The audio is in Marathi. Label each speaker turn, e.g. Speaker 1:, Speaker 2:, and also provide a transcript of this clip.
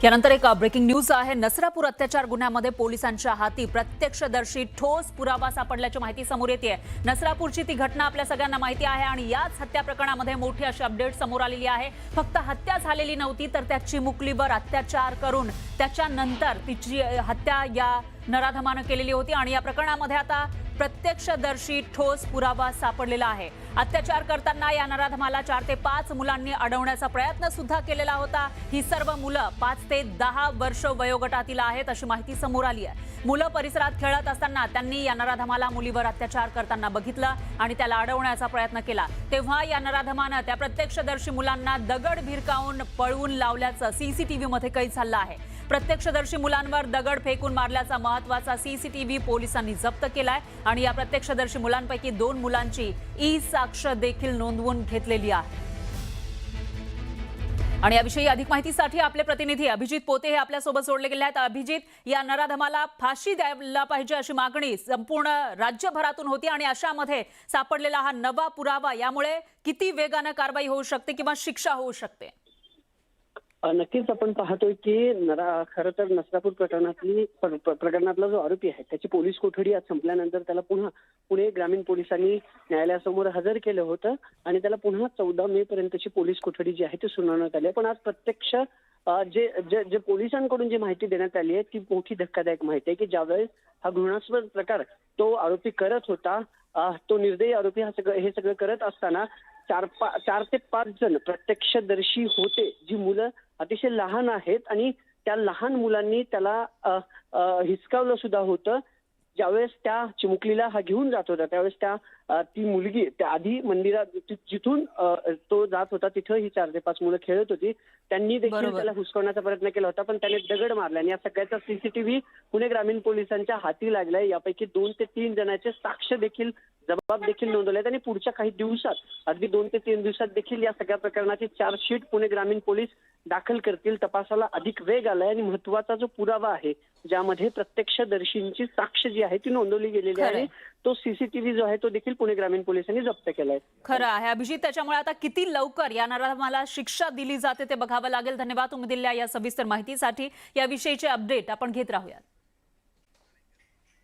Speaker 1: यानंतर एक ब्रेकिंग न्यूज आहे। नसरापूर अत्याचार गुन्ह्यामध्ये पोलिसांच्या हाती प्रत्यक्षदर्शी ठोस पुरावा सापडल्याची माहिती समोर येते। नसरापूरची ती घटना आपल्या सगळ्यांना माहिती आहे आणि याच हत्या प्रकरणामध्ये मोठी अशी अपडेट समोर आलेली आहे। फक्त हत्या झालेली नव्हती तर त्या चिमुकलीवर अत्याचार करून त्याच्यानंतर तिची हत्या या नराधमाने केलेली होती आणि या प्रकरणामध्ये आता प्रत्यक्षदर्शी ठोस पुरावा सापडलेला आहे। अत्याचार करताना या नराधमाला 4 ते 5 मुलांनी अडवण्याचा प्रयत्न सुद्धा केलेला होता। ही सर्व मुलं 5 ते 10 वर्ष वयोगटातील आहेत अशी माहिती समोर आली आहे। मुलं परिसरात खेळत असताना त्यांनी या नराधमाला मुलीवर अत्याचार करताना बघितलं आणि त्याला अडवण्याचा प्रयत्न केला। तेव्हा या नराधमाने त्या प्रत्यक्षदर्शी मुलांना दगड भिरकावून पळवून लावल्याचं सीसीटीव्ही मध्ये कैद झालं आहे। प्रत्यक्षदर्शी मुलांवर दगड फेकून मारल्याचा महत्त्वाचा सीसीटीव्ही पोलिसांनी जप्त केलाय आणि या प्रत्यक्षदर्शी मुलांपैकी 2 मुलांची ई साक्ष देखील नोंदवून घेतलेली आहे। आणि याविषयी अधिक माहितीसाठी आपले प्रतिनिधी अभिजित पोते हे आपल्या सोबत जोडले गेले आहेत। अभिजित, या नराधमाला फाशी द्यायला पाहिजे अशी मागणी संपूर्ण राज्यभरातून होती आणि अशामध्ये सापडलेला हा नवा पुरावा यामुळे किती वेगाने कारवाई होऊ शकते किंवा शिक्षा होऊ शकते?
Speaker 2: नक्कीच आपण पाहतोय की खरं तर नसरापूर प्रकरणातला जो आरोपी आहे त्याची पोलीस कोठडी आज संपल्यानंतर त्याला पुन्हा पुणे ग्रामीण पोलिसांनी न्यायालयासमोर हजर केलं होतं आणि त्याला पुन्हा 14 मे पर्यंतची पोलीस कोठडी जी आहे ती सुनावण्यात आली। पण आज प्रत्यक्ष जे जे जे पोलिसांकडून जी माहिती देण्यात आली आहे ती मोठी धक्कादायक माहिती आहे की ज्यावेळेस हा घृणास्पद प्रकार तो आरोपी करत होता, तो निर्दयी आरोपी हे सगळं करत असताना 4 ते 5 जण प्रत्यक्षदर्शी होते, जी मुलं अतिशय लहान आहेत आणि त्या लहान मुलांनी त्याला हिसकावलं सुद्धा होतं। ज्यावेळेस त्या चिमुकलीला हा घेऊन जात होता त्यावेळेस ती मुलगी त्या आधी मंदिरात जिथून तो जात होता तिथं ही 4 ते 5 मुलं खेळत होती, त्यांनी देखील त्याला हुसकवण्याचा प्रयत्न केला होता पण त्याने दगड मारला आणि या सगळ्याचा सीसीटीव्ही पुणे ग्रामीण पोलिसांच्या हाती लागलाय। यापैकी 2 ते 3 जणांचे साक्ष देखील जबाब देखील नोंदवलेत आणि पुढच्या काही दिवसात अगदी 2 ते 3 दिवसात देखील या सगळ्या प्रकरणाची चार्जशीट पुणे ग्रामीण पोलीस दाखल करतील। तपासाला अधिक वेग आलाय आणि महत्त्वाचा जो पुरावा आहे ज्यामध्ये प्रत्यक्षदर्शींची साक्ष जी आहे ती नोंदवली गेलेली आहे तो सीसीटीव्ही जो आहे तो देखील पुणे ग्रामीण पोलिसांनी जप्त केलाय।
Speaker 1: खरं आहे अभिजित, त्याच्यामुळे आता किती लवकर या नराधमाला शिक्षा दिली जाते ते बघावं लागेल। धन्यवाद तुम्ही दिलेल्या या सविस्तर माहितीसाठी। याविषयीचे अपडेट आपण घेत राहूयात।